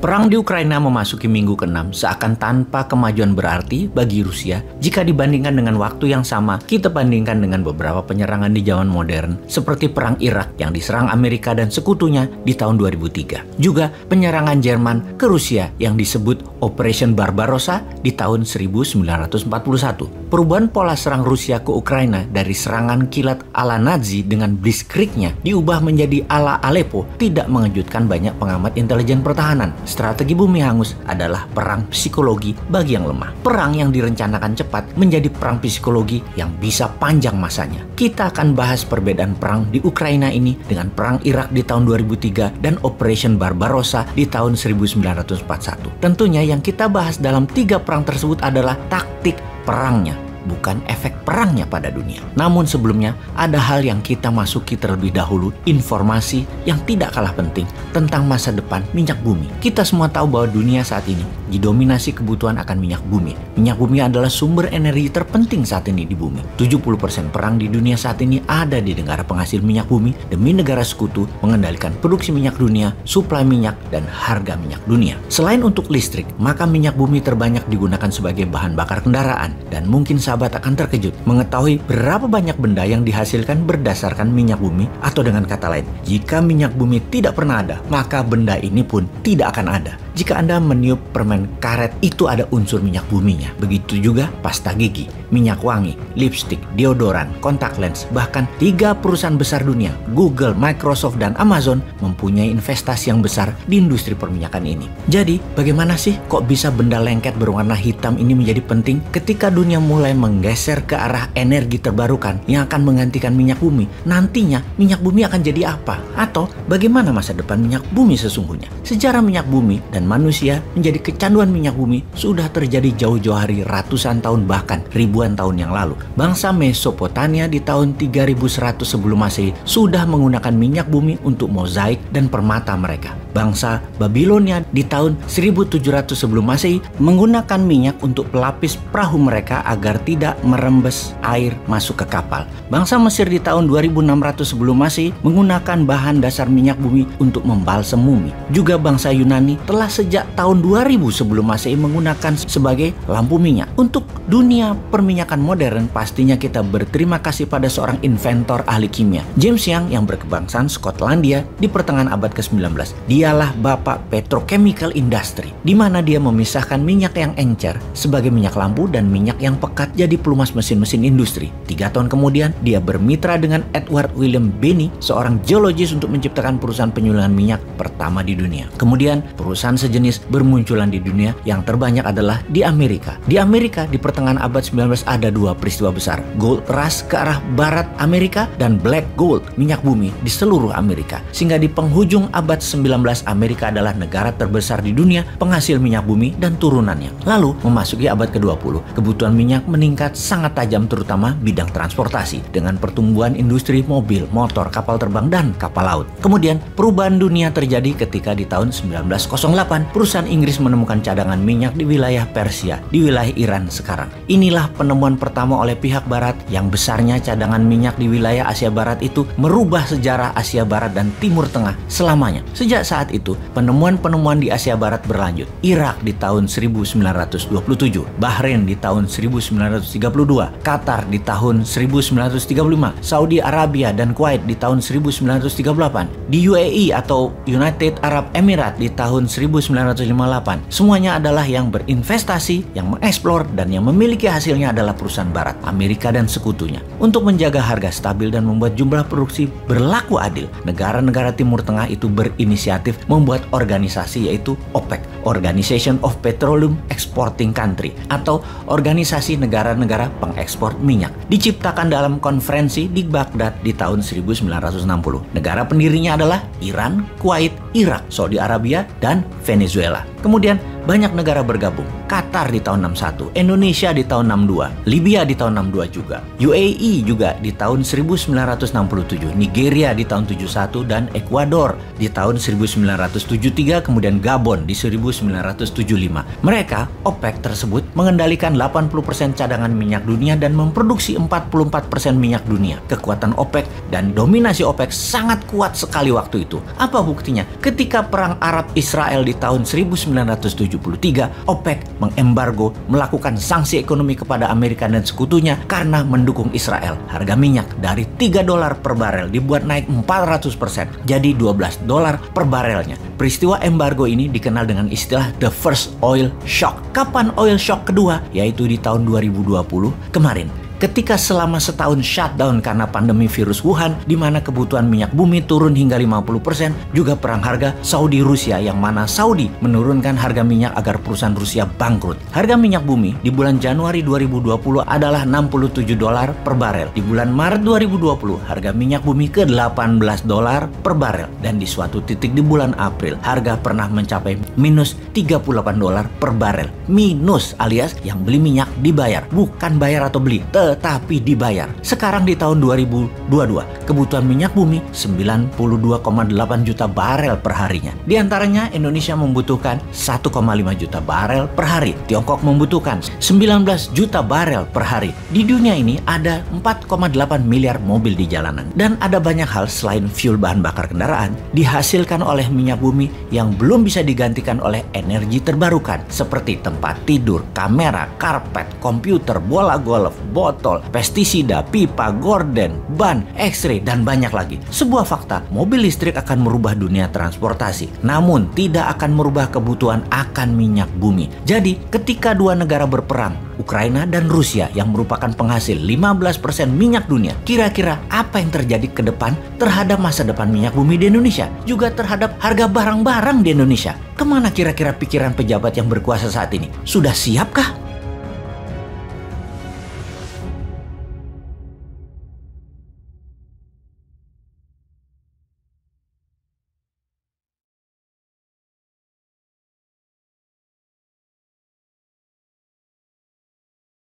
Perang di Ukraina memasuki minggu ke-6 seakan tanpa kemajuan berarti bagi Rusia jika dibandingkan dengan waktu yang sama kita bandingkan dengan beberapa penyerangan di zaman modern seperti Perang Irak yang diserang Amerika dan sekutunya di tahun 2003. Juga penyerangan Jerman ke Rusia yang disebut Operation Barbarossa di tahun 1941. Perubahan pola serang Rusia ke Ukraina dari serangan kilat ala Nazi dengan blitzkriegnya diubah menjadi ala Aleppo tidak mengejutkan banyak pengamat intelijen pertahanan. Strategi bumi hangus adalah perang psikologi bagi yang lemah. Perang yang direncanakan cepat menjadi perang psikologi yang bisa panjang masanya. Kita akan bahas perbedaan perang di Ukraina ini dengan perang Irak di tahun 2003 dan Operation Barbarossa di tahun 1941. Tentunya yang kita bahas dalam 3 perang tersebut adalah taktik perangnya, bukan efek perangnya pada dunia. Namun sebelumnya, ada hal yang kita masuki terlebih dahulu, informasi yang tidak kalah penting tentang masa depan minyak bumi. Kita semua tahu bahwa dunia saat ini didominasi kebutuhan akan minyak bumi. Minyak bumi adalah sumber energi terpenting saat ini di bumi. 70% perang di dunia saat ini ada di negara penghasil minyak bumi demi negara sekutu mengendalikan produksi minyak dunia, suplai minyak, dan harga minyak dunia. Selain untuk listrik, maka minyak bumi terbanyak digunakan sebagai bahan bakar kendaraan. Dan mungkin sahabat akan terkejut mengetahui berapa banyak benda yang dihasilkan berdasarkan minyak bumi, atau dengan kata lain, jika minyak bumi tidak pernah ada, maka benda ini pun tidak akan ada. Jika Anda meniup permen karet, itu ada unsur minyak buminya. Begitu juga pasta gigi, minyak wangi, lipstik, deodoran, kontak lens, bahkan 3 perusahaan besar dunia, Google, Microsoft, dan Amazon mempunyai investasi yang besar di industri perminyakan ini. Jadi, bagaimana sih kok bisa benda lengket berwarna hitam ini menjadi penting ketika dunia mulai menggeser ke arah energi terbarukan yang akan menggantikan minyak bumi? Nantinya, minyak bumi akan jadi apa? Atau bagaimana masa depan minyak bumi sesungguhnya? Sejarah minyak bumi dan manusia menjadi kecanduan minyak bumi sudah terjadi jauh-jauh hari ratusan tahun bahkan ribuan tahun yang lalu. Bangsa Mesopotamia di tahun 3100 sebelum Masehi sudah menggunakan minyak bumi untuk mozaik dan permata mereka. Bangsa Babilonia di tahun 1700 sebelum Masehi menggunakan minyak untuk pelapis perahu mereka agar tidak merembes air masuk ke kapal. Bangsa Mesir di tahun 2600 sebelum Masehi menggunakan bahan dasar minyak bumi untuk membalsem mumi. Juga bangsa Yunani telah sejak tahun 2000 sebelum Masehi menggunakan sebagai lampu minyak. Untuk dunia perminyakan modern, pastinya kita berterima kasih pada seorang inventor ahli kimia, James Young, yang berkebangsaan Skotlandia di pertengahan abad ke-19. Dialah bapak petrochemical industry, di mana dia memisahkan minyak yang encer sebagai minyak lampu dan minyak yang pekat jadi pelumas mesin-mesin industri. 3 tahun kemudian, dia bermitra dengan Edward William Benny, seorang geologis, untuk menciptakan perusahaan penyulingan minyak pertama di dunia. Kemudian, perusahaan sejenis bermunculan di dunia, yang terbanyak adalah di Amerika. Di Amerika, di pertengahan abad 19 ada 2 peristiwa besar, Gold Rush ke arah barat Amerika dan Black Gold, minyak bumi di seluruh Amerika. Sehingga di penghujung abad 19, Amerika adalah negara terbesar di dunia penghasil minyak bumi dan turunannya. Lalu memasuki abad ke-20, kebutuhan minyak meningkat sangat tajam, terutama bidang transportasi dengan pertumbuhan industri mobil, motor, kapal terbang, dan kapal laut. Kemudian perubahan dunia terjadi ketika di tahun 1908 perusahaan Inggris menemukan cadangan minyak di wilayah Persia, di wilayah Iran sekarang. Inilah penemuan pertama oleh pihak barat yang besarnya cadangan minyak di wilayah Asia Barat itu merubah sejarah Asia Barat dan Timur Tengah selamanya. Sejak saat itu, penemuan-penemuan di Asia Barat berlanjut. Irak di tahun 1927, Bahrain di tahun 1932, Qatar di tahun 1935, Saudi Arabia dan Kuwait di tahun 1938, di UAE atau United Arab Emirates di tahun 1958. Semuanya adalah yang berinvestasi, yang mengeksplor, dan yang memiliki hasilnya adalah perusahaan barat, Amerika dan sekutunya. Untuk menjaga harga stabil dan membuat jumlah produksi berlaku adil, negara-negara Timur Tengah itu berinisiatif membuat organisasi, yaitu OPEC, Organization of Petroleum Exporting Country, atau organisasi negara-negara pengekspor minyak. Diciptakan dalam konferensi di Baghdad di tahun 1960. Negara pendirinya adalah Iran, Kuwait, Irak, Saudi Arabia, dan Venezuela. Kemudian banyak negara bergabung. Qatar di tahun 61, Indonesia di tahun 62, Libya di tahun 62 juga, UAE juga di tahun 1967, Nigeria di tahun 71, dan Ekuador di tahun 1973, kemudian Gabon di 1975. Mereka, OPEC tersebut, mengendalikan 80% cadangan minyak dunia dan memproduksi 44% minyak dunia. Kekuatan OPEC dan dominasi OPEC sangat kuat sekali waktu itu. Apa buktinya? Ketika perang Arab-Israel di tahun 1973, OPEC mengembargo, melakukan sanksi ekonomi kepada Amerika dan sekutunya karena mendukung Israel. Harga minyak dari $3 per barel dibuat naik 400%, jadi $12 per barelnya. Peristiwa embargo ini dikenal dengan istilah The First Oil Shock. Kapan oil shock kedua? Yaitu di tahun 2020 kemarin. Ketika selama setahun shutdown karena pandemi virus Wuhan, di mana kebutuhan minyak bumi turun hingga 50%, juga perang harga Saudi-Rusia yang mana Saudi menurunkan harga minyak agar perusahaan Rusia bangkrut. Harga minyak bumi di bulan Januari 2020 adalah $67 per barel. Di bulan Maret 2020, harga minyak bumi ke $18 per barel. Dan di suatu titik di bulan April, harga pernah mencapai minus $38 per barel. Minus alias yang beli minyak dibayar, bukan bayar atau beli, tetapi dibayar. Sekarang di tahun 2022, kebutuhan minyak bumi 92,8 juta barel per harinya. Di antaranya Indonesia membutuhkan 1,5 juta barel per hari. Tiongkok membutuhkan 19 juta barel per hari. Di dunia ini ada 4,8 miliar mobil di jalanan. Dan ada banyak hal selain fuel bahan bakar kendaraan dihasilkan oleh minyak bumi yang belum bisa digantikan oleh energi terbarukan seperti tempat tidur, kamera, karpet, komputer, bola golf, botol, pestisida, pipa, gorden, ban, X-ray, dan banyak lagi. Sebuah fakta, mobil listrik akan merubah dunia transportasi, namun tidak akan merubah kebutuhan akan minyak bumi. Jadi, ketika dua negara berperang, Ukraina dan Rusia yang merupakan penghasil 15% minyak dunia, kira-kira apa yang terjadi ke depan terhadap masa depan minyak bumi di Indonesia? Juga terhadap harga barang-barang di Indonesia? Kemana kira-kira pikiran pejabat yang berkuasa saat ini? Sudah siapkah?